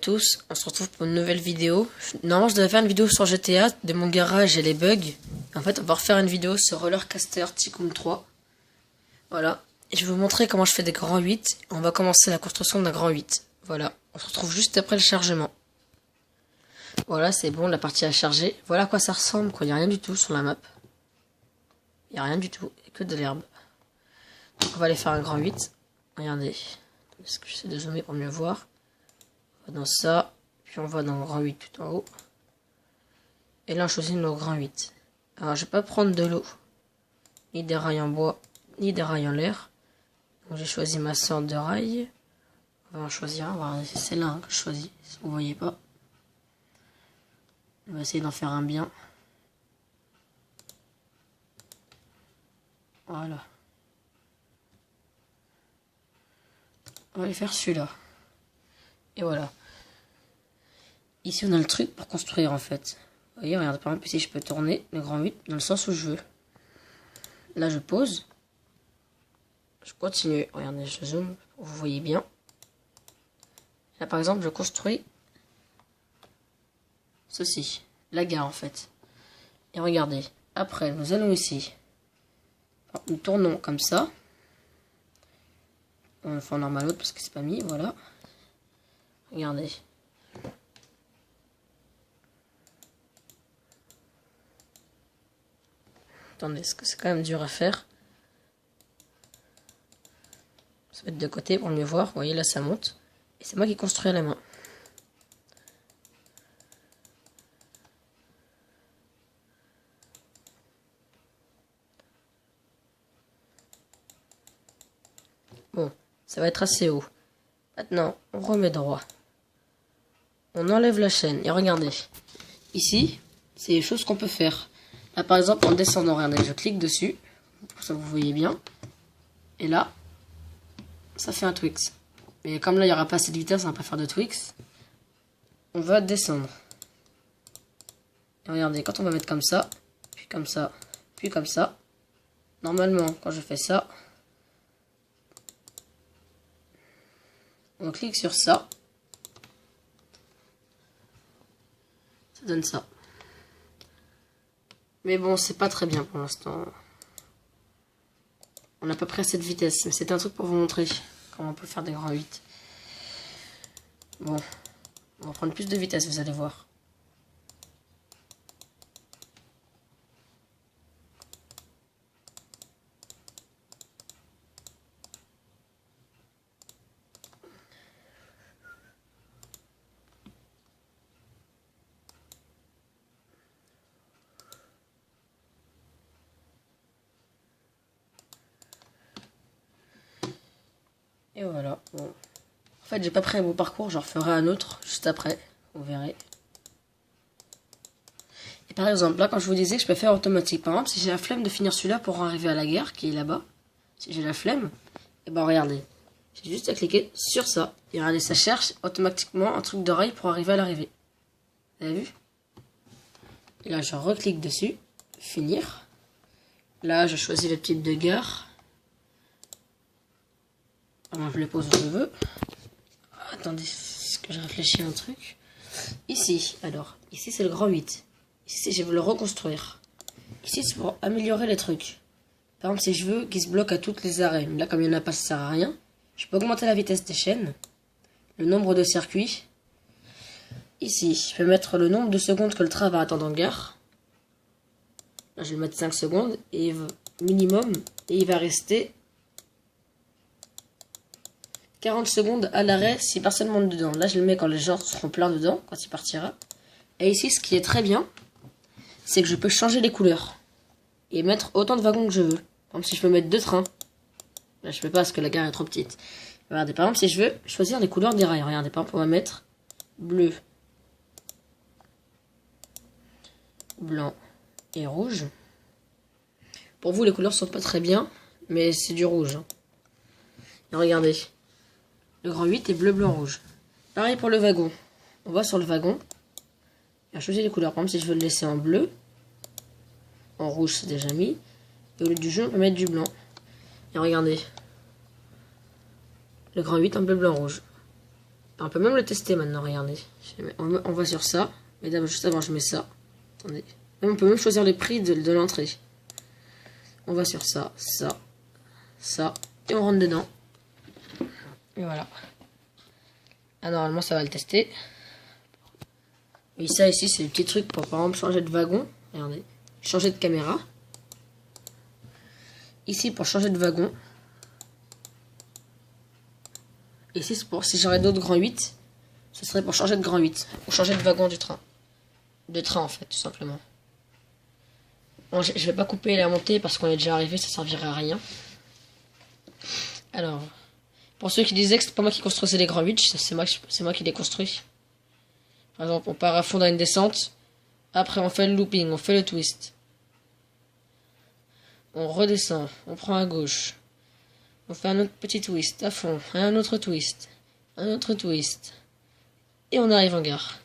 tous, on se retrouve pour une nouvelle vidéo. Normalement je devais faire une vidéo sur GTA, de mon garage et les bugs. En fait on va refaire une vidéo sur Rollercoaster Tycoon 3. Voilà, et je vais vous montrer comment je fais des grands 8. On va commencer la construction d'un grand 8. Voilà, on se retrouve juste après le chargement. Voilà, c'est bon, la partie a chargé. Voilà à quoi ça ressemble, quoi. Il n'y a rien du tout sur la map. Il n'y a rien du tout, il n'y a que de l'herbe. Donc on va aller faire un grand 8. Regardez, est-ce que j'essaie de zoomer pour mieux voir? On va dans ça, puis on va dans le grand 8 tout en haut. Et là on choisit nos grands 8. Alors je vais pas prendre de l'eau, ni des rails en bois, ni des rails en l'air. Donc j'ai choisi ma sorte de rail. On va en choisir un, voilà, c'est celle-là que je choisis, si vous voyez pas. On va essayer d'en faire un bien. Voilà. On va aller faire celui-là. Et voilà. Ici on a le truc pour construire en fait. Vous voyez, regardez, par exemple ici je peux tourner le grand 8 dans le sens où je veux. Là je pose. Je continue. Regardez, je zoome pour que vous voyez bien. Là par exemple je construis ceci. La gare en fait. Et regardez. Après nous allons ici. Nous tournons comme ça. On fait en normal autre parce que c'est pas mis. Voilà. Regardez. Attendez, parce que c'est quand même dur à faire. Ça va être de côté pour mieux voir. Vous voyez, là, ça monte. Et c'est moi qui construis à la main. Bon, ça va être assez haut. Maintenant, on remet droit. On enlève la chaîne. Et regardez. Ici, c'est les choses qu'on peut faire. Là, par exemple, en descendant, regardez, je clique dessus. Pour ça, vous voyez bien. Et là, ça fait un Twix. Mais comme là, il n'y aura pas assez de vitesse, on va pas faire de Twix. On va descendre. Et regardez, quand on va mettre comme ça, puis comme ça, puis comme ça. Normalement, quand je fais ça, on clique sur ça. Ça donne ça. Mais bon, c'est pas très bien pour l'instant. On n'a pas pris assez de vitesse. Mais c'est un truc pour vous montrer comment on peut faire des grands 8. Bon, on va prendre plus de vitesse, vous allez voir. Et voilà. Bon. En fait, j'ai pas pris un beau parcours, j'en referai un autre juste après. Vous verrez. Et par exemple, là, quand je vous disais que je peux faire automatique, par exemple, si j'ai la flemme de finir celui-là pour arriver à la gare qui est là-bas, si j'ai la flemme, et ben regardez, j'ai juste à cliquer sur ça. Et regardez, ça cherche automatiquement un truc de rail pour arriver à l'arrivée. Vous avez vu? Et là, je reclique dessus, finir. Là, je choisis le type de gare. Alors, je le pose où je veux. Attendez, est-ce que je réfléchis à un truc? Ici, alors, ici c'est le grand 8. Ici, je veux le reconstruire. Ici, c'est pour améliorer les trucs. Par exemple, si je veux qu'il se bloque à toutes les arrêts, mais là, comme il n'y en a pas, ça sert à rien. Je peux augmenter la vitesse des chaînes, le nombre de circuits. Ici, je peux mettre le nombre de secondes que le train va attendre en gare. Là, je vais mettre 5 secondes, et minimum, et il va rester 40 secondes à l'arrêt si personne monte dedans. Là, je le mets quand les gens seront pleins dedans, quand il partira. Et ici, ce qui est très bien, c'est que je peux changer les couleurs. Et mettre autant de wagons que je veux. Par exemple, si je veux mettre 2 trains. Là, je peux pas parce que la gare est trop petite. Regardez, par exemple, si je veux choisir les couleurs des rails. Regardez, par exemple, on va mettre bleu, blanc et rouge. Pour vous, les couleurs sont pas très bien, mais c'est du rouge. Et regardez. Le grand 8 est bleu, blanc, rouge. Pareil pour le wagon. On va sur le wagon. Et on choisit les couleurs. Par exemple, si je veux le laisser en bleu, en rouge, c'est déjà mis. Et au lieu du jaune, on peut mettre du blanc. Et regardez. Le grand 8 en bleu, blanc, rouge. On peut même le tester maintenant, regardez. On va sur ça. Mais d'abord, juste avant, je mets ça. Attendez. On peut même choisir le prix de l'entrée. On va sur ça, ça, ça. Et on rentre dedans. Et voilà. Ah, normalement, ça va le tester. Oui, ça ici, c'est le petit truc pour, par exemple, changer de wagon. Regardez. Changer de caméra. Ici, pour changer de wagon. Ici, c'est pour si j'aurais d'autres grands 8. Ce serait pour changer de grand 8. Ou changer de wagon du train. De train, en fait, tout simplement. Bon, je vais pas couper la montée parce qu'on est déjà arrivé, ça servirait à rien. Alors, pour ceux qui disaient que c'est pas moi qui construisais les grands 8, c'est moi qui les construis. Par exemple, on part à fond dans une descente. Après, on fait le looping, on fait le twist. On redescend, on prend à gauche. On fait un autre petit twist à fond, un autre twist, un autre twist. Et on arrive en gare.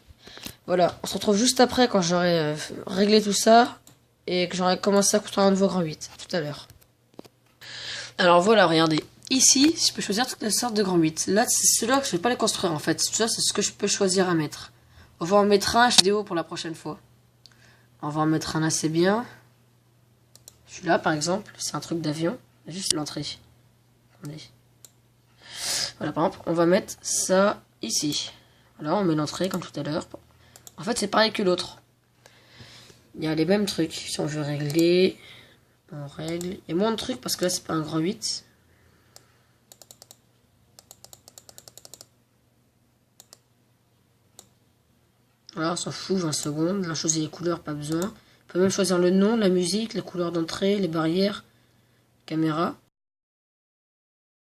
Voilà, on se retrouve juste après quand j'aurai réglé tout ça et que j'aurai commencé à construire un nouveau grand 8, tout à l'heure. Alors voilà, regardez. Ici, je peux choisir toutes les sortes de grand 8. Là, c'est ceux-là que je vais pas les construire en fait. Ça, c'est ce que je peux choisir à mettre. On va en mettre un vidéo pour la prochaine fois. On va en mettre un assez bien. Celui-là, par exemple, c'est un truc d'avion. Juste l'entrée. Voilà, par exemple, on va mettre ça ici. Voilà, on met l'entrée comme tout à l'heure. En fait, c'est pareil que l'autre. Il y a les mêmes trucs. Si on veut régler, on règle. Il y a moins de trucs parce que là, c'est pas un grand 8. Voilà, on s'en fout, 20 secondes. Là, choisir les couleurs, pas besoin. On peut même choisir le nom, la musique, les couleurs d'entrée, les barrières, caméra.